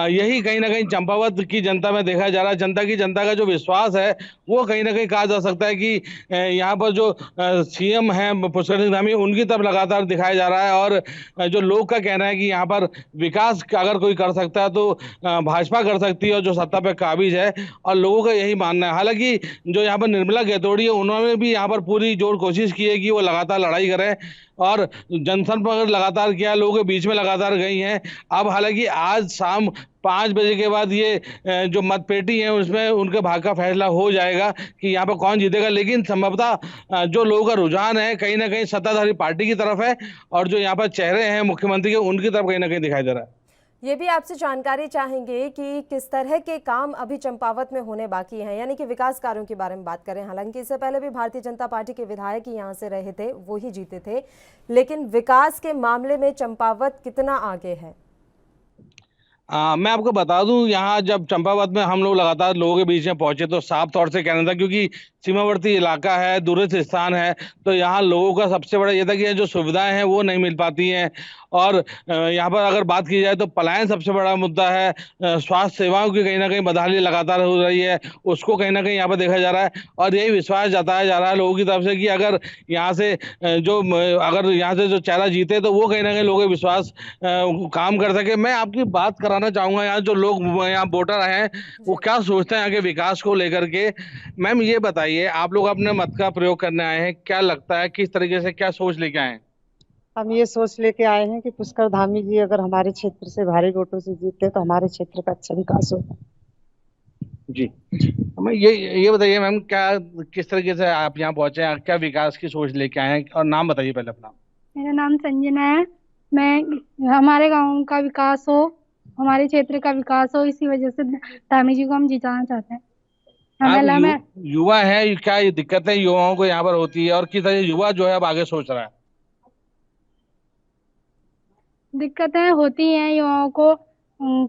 [SPEAKER 7] यही कहीं ना कहीं चंपावत की जनता में देखा जा रहा है। जनता का जो विश्वास है वो कहीं ना कहीं कहा जा सकता है कि यहाँ पर जो सीएम हैं पुष्कर सिंह धामी उनकी तरफ लगातार दिखाया जा रहा है और जो लोग का कहना है कि यहाँ पर विकास अगर कोई कर सकता है तो भाजपा कर सकती है और जो सत्ता पे काबिज है, और लोगों का यही मानना है। हालांकि जो यहाँ पर निर्मला गैतोड़ी है, उन्होंने भी यहाँ पर पूरी जोर कोशिश की है कि वो लगातार लड़ाई करें और जनसंपर्क लगातार किया, लोगों के बीच में लगातार गई हैं। अब हालांकि आज शाम 5 बजे के बाद ये जो मतपेटी है उसमें उनके भाग्य का फैसला हो जाएगा कि यहाँ पर कौन जीतेगा। लेकिन संभवतः जो लोगों का रुझान है कहीं ना कहीं सत्ताधारी पार्टी की तरफ है, और जो यहाँ पर चेहरे हैं मुख्यमंत्री के, उनकी तरफ कहीं ना कहीं दिखाई दे रहा है।
[SPEAKER 1] ये भी आपसे जानकारी चाहेंगे कि किस तरह के काम अभी चंपावत में होने बाकी हैं, यानी कि विकास कार्यों के बारे में बात करें। हालांकि इससे पहले भी भारतीय जनता पार्टी के विधायक ही यहाँ से रहे थे, वो ही जीते थे, लेकिन विकास के मामले में चंपावत कितना आगे है?
[SPEAKER 7] मैं आपको बता दूं, यहाँ जब चंपावत में हम लोग लगातार लोगों के बीच में पहुंचे तो साफ तौर से कहना था, क्योंकि सीमावर्ती इलाका है, दूरस्थ स्थान है, तो यहाँ लोगों का सबसे बड़ा ये था कि जो सुविधाएं हैं वो नहीं मिल पाती हैं। और यहाँ पर अगर बात की जाए तो पलायन सबसे बड़ा मुद्दा है। स्वास्थ्य सेवाओं की कहीं ना कहीं बदहाली लगातार हो रही है, उसको कहीं ना कहीं यहाँ पर देखा जा रहा है। और यही विश्वास जताया जा रहा है लोगों की तरफ से कि अगर यहाँ से जो चेहरा जीते तो वो कहीं ना कहीं लोगों के विश्वास काम कर सके। मैं आपकी बात कराना चाहूंगा, यहाँ जो लोग यहाँ वोटर हैं वो क्या सोचते हैं यहाँ के विकास को लेकर के। मैम ये बताइए, आप लोग अपने मत का प्रयोग करने आए हैं, क्या लगता है किस तरीके से क्या सोच लेके आए हैं?
[SPEAKER 8] हम ये सोच लेके आए हैं कि पुष्कर धामी जी अगर हमारे क्षेत्र से भारी वोटों से जीतते तो हमारे क्षेत्र का अच्छा विकास होगा।
[SPEAKER 7] जी, हमें ये बताइए मैम, क्या किस तरीके से आप यहाँ पहुंचे हैं, क्या विकास की सोच लेके आए हैं, और नाम बताइए पहले अपना।
[SPEAKER 9] मेरा नाम संजना है। मैं हमारे गांव का विकास हो, हमारे क्षेत्र का विकास हो, इसी वजह से धामी जी को हम जिताना चाहते हैं।
[SPEAKER 7] आप युवा है, क्या ये दिक्कतें युवाओं को यहाँ पर होती है, और किस तरह युवा जो है अब आगे सोच रहा है?
[SPEAKER 9] दिक्कतें होती हैं युवाओं को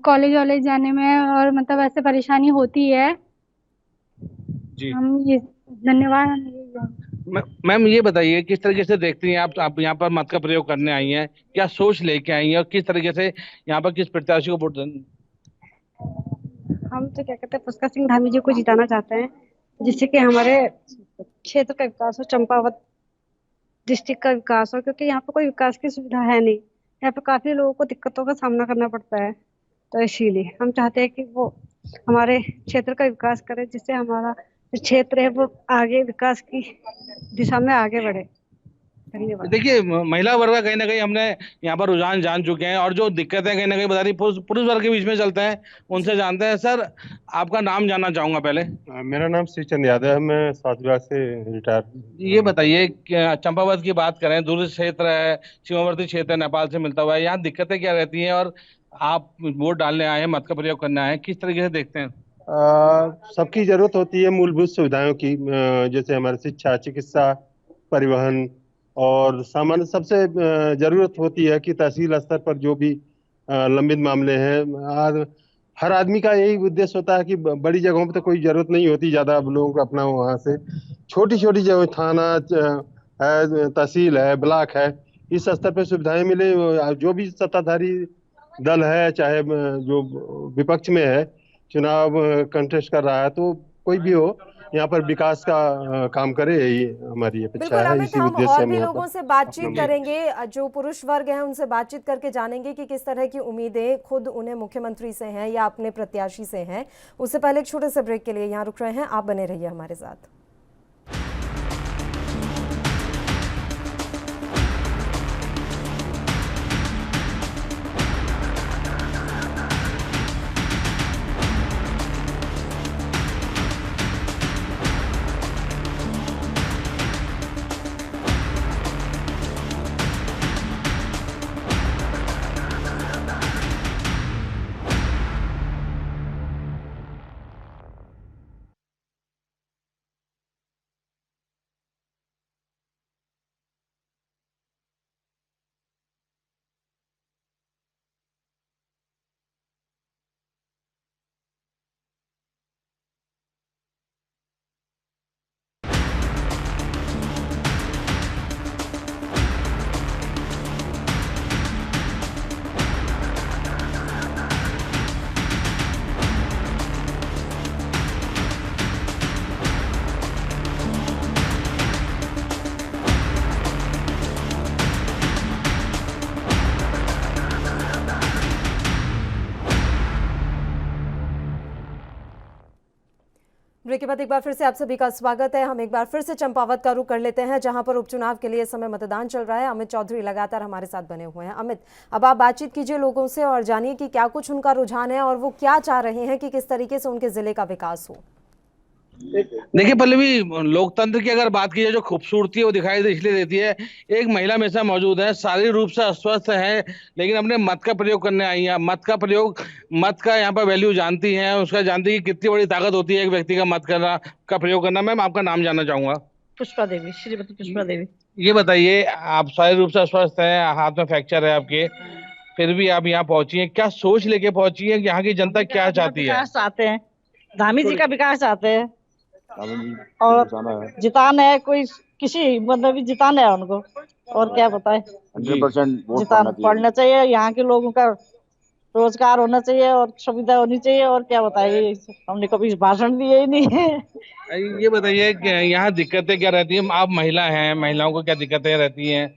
[SPEAKER 9] कॉलेज वॉलेज जाने में, और मतलब ऐसे परेशानी होती है
[SPEAKER 7] जी।
[SPEAKER 9] हम ये धन्यवाद।
[SPEAKER 7] मैम ये बताइए, किस तरीके से देखती हैं आप यहाँ पर मत का प्रयोग करने आई हैं, क्या सोच लेके आई हैं, और किस तरीके से यहाँ पर किस प्रत्याशी को वोट दें?
[SPEAKER 8] हम तो क्या कहते हैं, पुष्कर सिंह धामी जी को जिताना चाहते हैं, जिससे कि हमारे क्षेत्र का विकास हो, चंपावत डिस्ट्रिक्ट का विकास हो, क्योंकि यहाँ पर कोई विकास की सुविधा है नहीं। यहाँ पे काफी लोगों को दिक्कतों का सामना करना पड़ता है, तो इसीलिए हम चाहते हैं कि वो हमारे क्षेत्र का विकास करे, जिससे हमारा जो क्षेत्र है वो आगे विकास की दिशा में आगे बढ़े। धन्यवाद।
[SPEAKER 7] देखिए, महिला वर्ग का कहीं ना कहीं हमने यहाँ पर रुझान जान चुके हैं, और जो दिक्कतें कहीं ना कहीं बता रही पुरुष वर्ग के बीच में चलते हैं, उनसे जानते हैं। सर, आपका नाम जानना चाहूंगा पहले।
[SPEAKER 10] मेरा नाम श्रीचंद यादव है, मैं स्वास्थ्य विभाग से रिटायर।
[SPEAKER 7] ये बताइए, चंपावत की बात करें, दूर क्षेत्र है, सीमावर्ती क्षेत्र है, नेपाल से मिलता हुआ है, यहाँ दिक्कतें क्या रहती हैं, और आप वोट डालने आए हैं, मत का प्रयोग करने आए हैं, किस तरीके से देखते हैं?
[SPEAKER 10] सबकी जरूरत होती है मूलभूत सुविधाओं की, जैसे हमारे शिक्षा, चिकित्सा, परिवहन, और सामान्य सबसे जरूरत होती है कि तहसील स्तर पर जो भी लंबित मामले हैं, हर आदमी का यही उद्देश्य होता है कि बड़ी जगहों पर तो कोई जरूरत नहीं होती ज्यादा लोगों को अपना, वहां से छोटी छोटी जगह, थाना है, तहसील है, ब्लॉक है, इस स्तर पर सुविधाएं मिले। जो भी सत्ताधारी दल है, चाहे जो विपक्ष में है, चुनाव कंटेस्ट कर रहा है, तो कोई भी हो, यहाँ पर विकास का काम करे, यही हमारी अपेक्षा है। इसी
[SPEAKER 1] हम
[SPEAKER 10] उद्देश्य
[SPEAKER 1] और
[SPEAKER 10] से
[SPEAKER 1] भी
[SPEAKER 10] हम
[SPEAKER 1] लोगों से बातचीत करेंगे, जो पुरुष वर्ग हैं उनसे बातचीत करके जानेंगे कि किस तरह की उम्मीदें खुद उन्हें मुख्यमंत्री से हैं या अपने प्रत्याशी से हैं। उससे पहले एक छोटे से ब्रेक के लिए यहाँ रुक रहे हैं, आप बने रहिए हमारे साथ। ब्रेक के बाद एक बार फिर से आप सभी का स्वागत है। हम एक बार फिर से चंपावत का रुख कर लेते हैं, जहां पर उपचुनाव के लिए इस समय मतदान चल रहा है। अमित चौधरी लगातार हमारे साथ बने हुए हैं। अमित, अब आप बातचीत कीजिए लोगों से और जानिए कि क्या कुछ उनका रुझान है और वो क्या चाह रहे हैं कि किस तरीके से उनके जिले का विकास हो।
[SPEAKER 7] देखिए पल्लवी, लोकतंत्र की अगर बात की जाए, जो खूबसूरती है वो दिखाई इसलिए देती है। एक महिला मेरे साथ मौजूद है, शारीरिक रूप से अस्वस्थ है, लेकिन अपने मत का प्रयोग करने आई है। मत का यहाँ पर वैल्यू जानती हैं, उसका जानती है कि कितनी बड़ी ताकत होती है एक व्यक्ति का मत का प्रयोग करना। मैम, आपका नाम जानना चाहूंगा।
[SPEAKER 5] पुष्पा देवी, श्रीमती पुष्पा देवी।
[SPEAKER 7] ये बताइए, आप शारीरिक रूप से अस्वस्थ हैं, हाथ में फ्रैक्चर है आपके, फिर भी आप यहाँ पहुंची हैं, क्या सोच लेके पहुंची है? यहाँ की जनता क्या चाहती है?
[SPEAKER 5] विकास चाहते हैं, धामी जी का विकास चाहते हैं और जिताना है, कोई किसी मतलब जिताना है उनको, और क्या बताए।
[SPEAKER 11] 100% वोट
[SPEAKER 5] पढ़ना चाहिए, यहाँ के लोगों का रोजगार होना चाहिए और सुविधा होनी चाहिए, और क्या बताइए। हमने कभी भाषण दिए ही नहीं है।
[SPEAKER 7] ये बताइए कि यहाँ दिक्कतें क्या रहती हैं? आप महिला हैं, महिलाओं को क्या दिक्कतें रहती हैं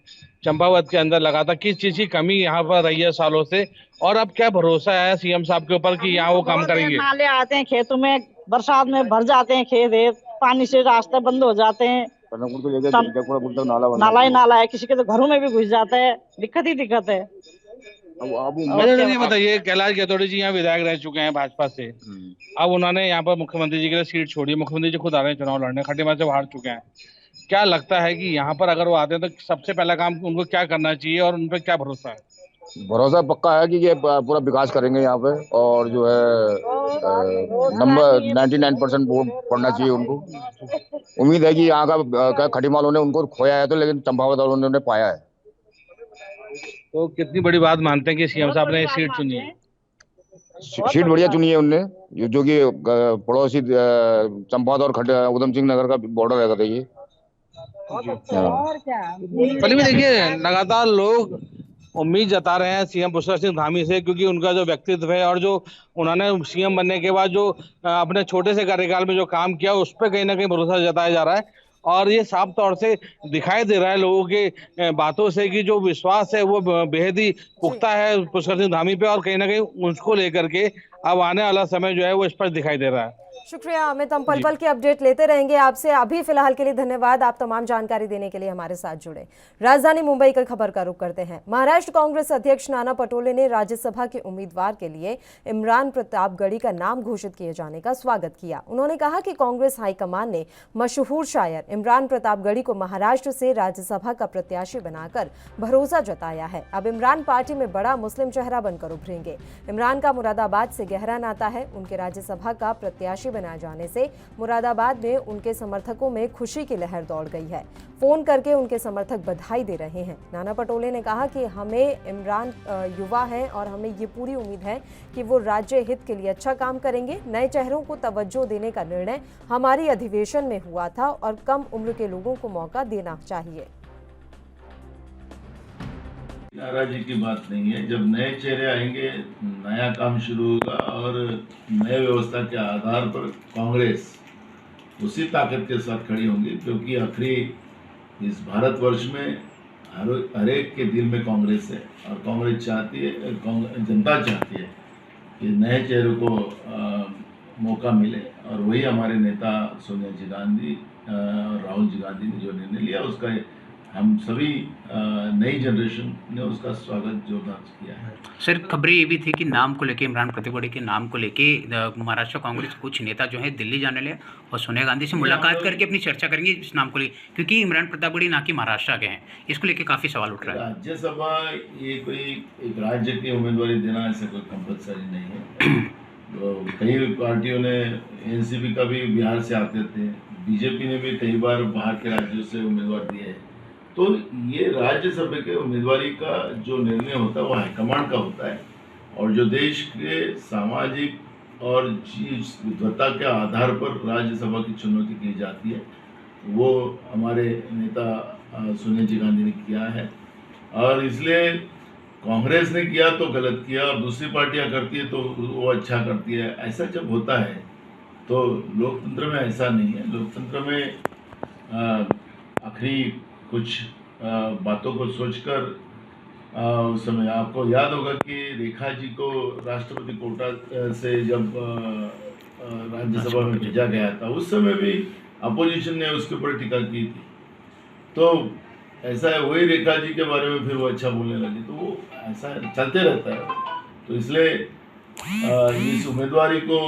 [SPEAKER 7] चंपावत के अंदर? लगातार किस चीज की कमी यहाँ पर रही है सालों से, और अब क्या भरोसा है सीएम साहब के ऊपर कि यहाँ वो काम करेंगे?
[SPEAKER 5] नाले आते हैं खेतों में, बरसात में भर जाते हैं खेत, पानी से रास्ते बंद हो जाते हैं, नाला ही नाला है, किसी के तो घरों में भी घुस जाता है, दिक्कत ही दिक्कत है।
[SPEAKER 7] ये बताइए, कैलाश गैतोड़ी जी यहाँ विधायक रह चुके हैं भाजपा से, अब उन्होंने यहाँ पर मुख्यमंत्री जी के लिए सीट छोड़ी, मुख्यमंत्री जी खुद आ रहे हैं चुनाव लड़ने, खट्टीमार से हार चुके हैं। क्या लगता है कि यहाँ पर अगर वो आते हैं तो सबसे पहला काम उनको क्या करना चाहिए और उन पर क्या भरोसा है?
[SPEAKER 11] भरोसा पक्का है कि ये पूरा विकास करेंगे यहाँ पे, और जो है नंबर 99% वोट पड़ना चाहिए उनको। उम्मीद है कि यहाँ का खटीमालों ने उनको खोया है तो, लेकिन चंपावत वालों ने उन्हें पाया है।
[SPEAKER 7] तो कितनी बड़ी बात मानते हैं कि सीएम साहब ने सीट चुनी है?
[SPEAKER 11] सीट बढ़िया चुनी है उनने, जो कि पड़ोसी चंपावत और उधम सिंह नगर का बॉर्डर रहता था ये।
[SPEAKER 7] पहले भी देखिए, लगातार लोग उम्मीद जता रहे हैं सीएम पुष्कर सिंह धामी से, क्योंकि उनका जो व्यक्तित्व है और जो उन्होंने सीएम बनने के बाद जो अपने छोटे से कार्यकाल में जो काम किया, उस पर कहीं ना कहीं भरोसा जताया जा रहा है। और ये साफ तौर से दिखाई दे रहा है लोगों के बातों से कि जो विश्वास है वो बेहद ही पुख्ता है पुष्कर सिंह धामी पे, और कहीं ना कहीं उसको लेकर के अब आने वाला समय जो है वो स्पष्ट दिखाई दे रहा है।
[SPEAKER 1] शुक्रिया अमित, हम पल पल की अपडेट लेते रहेंगे आपसे। अभी फिलहाल के लिए धन्यवाद, आप तमाम जानकारी देने के लिए हमारे साथ जुड़े। राजधानी मुंबई की खबर का रुख करते हैं। महाराष्ट्र कांग्रेस अध्यक्ष नाना पटोले ने राज्यसभा के उम्मीदवार के लिए इमरान प्रतापगढ़ी का नाम घोषित किए जाने का स्वागत किया। उन्होंने कहा कि कांग्रेस हाईकमान ने मशहूर शायर इमरान प्रतापगढ़ी को महाराष्ट्र से राज्यसभा का प्रत्याशी बनाकर भरोसा जताया है। अब इमरान पार्टी में बड़ा मुस्लिम चेहरा बनकर उभरेंगे। इमरान का मुरादाबाद से गहरा नाता है। उनके राज्यसभा का प्रत्याशी बनाए जाने से मुरादाबाद में उनके समर्थकों में खुशी की लहर दौड़ गई है। फोन करके उनके समर्थक बधाई दे रहे हैं। नाना पटोले ने कहा कि हमें इमरान युवा हैं और हमें ये पूरी उम्मीद है कि वो राज्य हित के लिए अच्छा काम करेंगे। नए चेहरों को तवज्जो देने का निर्णय हमारी अधिवेशन में हुआ था और कम उम्र के लोगों को मौका देना चाहिए।
[SPEAKER 12] नाराजगी की बात नहीं है। जब नए चेहरे आएंगे, नया काम शुरू होगा और नए व्यवस्था के आधार पर कांग्रेस उसी ताकत के साथ खड़ी होंगी, क्योंकि आखिरी इस भारतवर्ष में हर एक के दिल में कांग्रेस है और कांग्रेस चाहती है, जनता चाहती है कि नए चेहरों को मौका मिले, और वही हमारे नेता सोनिया जी गांधी और राहुल जी गांधी ने जो निर्णय लिया, उसका हम सभी नई जनरेशन ने उसका स्वागत जोरदार किया है।
[SPEAKER 13] सर, खबरें ये भी थी कि नाम को लेके, इमरान प्रतापगढ़ी के नाम को लेके महाराष्ट्र कांग्रेस कुछ नेता जो है दिल्ली जाने ले और सोनिया गांधी से मुलाकात करके अपनी चर्चा करेंगे इस नाम को लेकर, क्योंकि इमरान प्रतापगढ़ी ना कि महाराष्ट्र के हैं। इसको लेके काफ़ी सवाल उठ रहा है।
[SPEAKER 12] राज्यसभा ये कोई एक राज्य की उम्मीदवारी देना ऐसा कोई कंपलसरी नहीं है। तो कई पार्टियों ने, एनसीपी का भी बिहार से आते थे, बीजेपी ने भी कई बार बाहर के राज्यों से उम्मीदवार दिए हैं। तो ये राज्यसभा के उम्मीदवारी का जो निर्णय होता है वो हाईकमांड का होता है, और जो देश के सामाजिक और विद्वता के आधार पर राज्यसभा की चुनौती की जाती है, वो हमारे नेता सोनिया जी गांधी ने किया है। और इसलिए कांग्रेस ने किया तो गलत किया, और दूसरी पार्टियां करती है तो वो अच्छा करती है। ऐसा जब होता है तो लोकतंत्र में ऐसा नहीं है। लोकतंत्र में आखिरी कुछ बातों को सोचकर उस समय आपको याद होगा कि रेखा जी को राष्ट्रपति कोटा से जब राज्यसभा में भेजा गया था, उस समय भी अपोजिशन ने उसके ऊपर टीका की थी। तो ऐसा है, वही रेखा जी के बारे में फिर वो अच्छा बोलने लगे, तो वो ऐसा चलते रहता है। तो इसलिए इस उम्मीदवारी को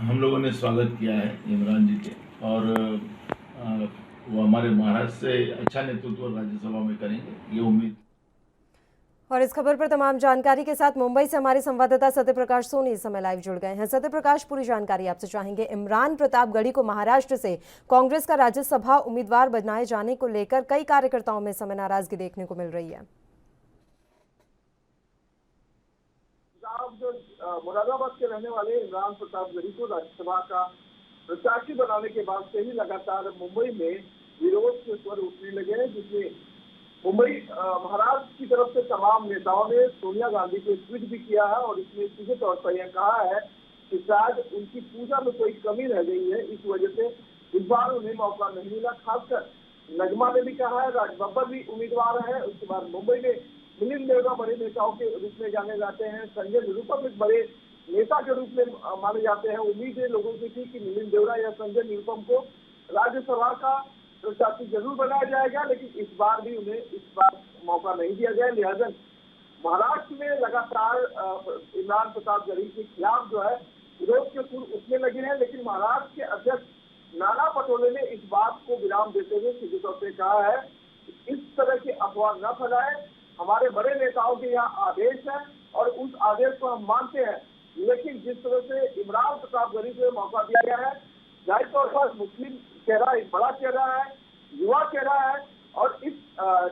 [SPEAKER 12] हम लोगों ने स्वागत किया है इमरान जी के, और वो हमारे महाराष्ट्र से अच्छा नेतृत्व राज्यसभा में करेंगे, ये उम्मीद।
[SPEAKER 1] और इस खबर पर तमाम जानकारी के साथ मुंबई से हमारे संवाददाता सत्य प्रकाश सोनी इस समय लाइव जुड़ गए हैं। सत्य प्रकाश, पूरी जानकारी आपसे चाहेंगे। इमरान प्रतापगढ़ी को महाराष्ट्र से कांग्रेस का राज्यसभा उम्मीदवार बनाए जाने को लेकर कई कार्यकर्ताओं में समय नाराजगी देखने को मिल रही है।
[SPEAKER 14] मुरादाबाद के रहने वाले इमरान प्रतापगढ़ी को राज्यसभा का प्रत्याशी बनाने के बाद से ही लगातार मुंबई में विरोध के स्वर उठने लगे हैं, जिसमें मुंबई महाराष्ट्र की तरफ से तमाम नेताओं ने सोनिया गांधी को ट्वीट भी किया है और इसमें सीधे तौर पर यह कहा है कि शायद उनकी पूजा में कोई कमी रह गई है, इस वजह से इस बार उन्हें मौका नहीं मिला। खासकर नगमा ने भी कहा है, राज बब्बर भी उम्मीदवार है। उसके बाद मुंबई में मिलिंद देवरा बड़े नेताओं के रूप में जाने जाते हैं, संजय निरुपम एक बड़े नेता के रूप में माने जाते हैं। उम्मीद है लोगों की थी कि मिलिंद देवरा या संजय निरुपम को राज्यसभा का प्रत्याशी जरूर बनाया जाएगा, लेकिन इस बार भी उन्हें इस बार मौका नहीं दिया गया। लिहाजा महाराष्ट्र में लगातार इमरान प्रतापगढ़ी के खिलाफ जो है विरोध के सुर उठने लगे हैं, लेकिन महाराष्ट्र के अध्यक्ष नाना पटोले ने इस बात को विराम देते हुए सीधे तौर पर कहा है कि इस तरह की अफवाह न फैलाएं, हमारे बड़े नेताओं के यहाँ आदेश है और उस आदेश को हम मानते हैं, लेकिन जिस तरह से इमरान प्रतापगढ़ी को मौका दिया गया है, जाहिर तौर पर मुस्लिम चेहरा एक बड़ा चेहरा है, युवा चेहरा है, और इस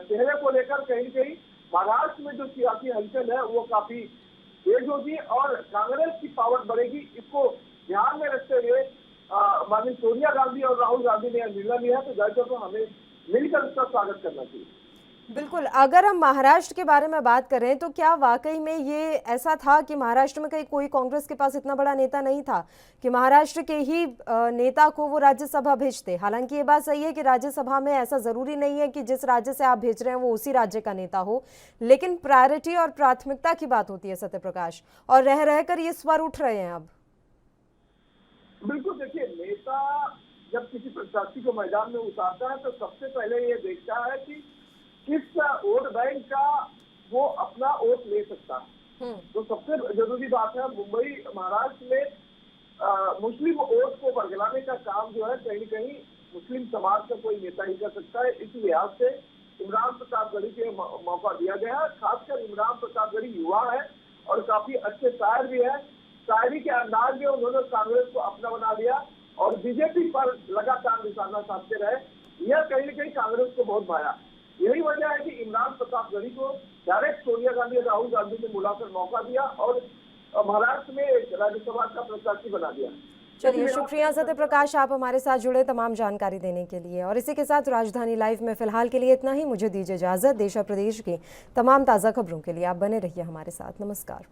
[SPEAKER 14] चेहरे को लेकर कहीं कहीं महाराष्ट्र में जो सियासी हलचल है वो काफी तेज होगी और कांग्रेस की पावर बढ़ेगी। इसको ध्यान में रखते हुए माननीय सोनिया गांधी और राहुल गांधी ने निर्णय लिया है, तो जाहिर तौर पर हमें मिलकर उसका स्वागत करना चाहिए।
[SPEAKER 1] बिल्कुल, अगर हम महाराष्ट्र के बारे में बात करें तो क्या वाकई में ये ऐसा था कि महाराष्ट्र में कहीं कोई कांग्रेस के पास इतना बड़ा नेता नहीं था कि महाराष्ट्र के ही नेता को वो राज्यसभा भेजते? हालांकि ये बात सही है कि राज्यसभा में ऐसा जरूरी नहीं है कि जिस राज्य से आप भेज रहे हैं वो उसी राज्य का नेता हो, लेकिन प्रायोरिटी और प्राथमिकता की बात होती है सत्य प्रकाश, और रह रहकर ये स्वर उठ रहे हैं अब।
[SPEAKER 14] बिल्कुल, देखिए, नेता जब किसी प्रत्याशी को मैदान में उतारता है तो सबसे पहले ये देखता है कि किस वोट बैंक का वो अपना वोट ले सकता है। तो सबसे जरूरी बात है, मुंबई महाराष्ट्र में मुस्लिम वोट को बरगलाने का काम जो है कहीं कहीं मुस्लिम समाज का कोई नेता ही कर सकता है। इस लिहाज से इमरान प्रतापगढ़ी के मौका दिया गया है। खासकर इमरान प्रतापगढ़ी युवा है और काफी अच्छे शायर भी है, शायरी के अंदाज में उन्होंने कांग्रेस को अपना बना लिया और बीजेपी पर लगातार निशाना साधते रहे। यह कहीं न कहीं कांग्रेस को बहुत भाया। यही वजह है कि इमरान प्रतापगढ़ी को डायरेक्ट सोनिया गांधी और राहुल गांधी ने बुलाकर मौका दिया और महाराष्ट्र में राज्यसभा का प्रत्याशी बना दिया।
[SPEAKER 1] चलिए, शुक्रिया सत्य प्रकाश, आप हमारे साथ जुड़े तमाम जानकारी देने के लिए। और इसी के साथ राजधानी लाइव में फिलहाल के लिए इतना ही। मुझे दीजिए इजाजत। देश और प्रदेश की तमाम ताज़ा खबरों के लिए आप बने रहिए हमारे साथ। नमस्कार।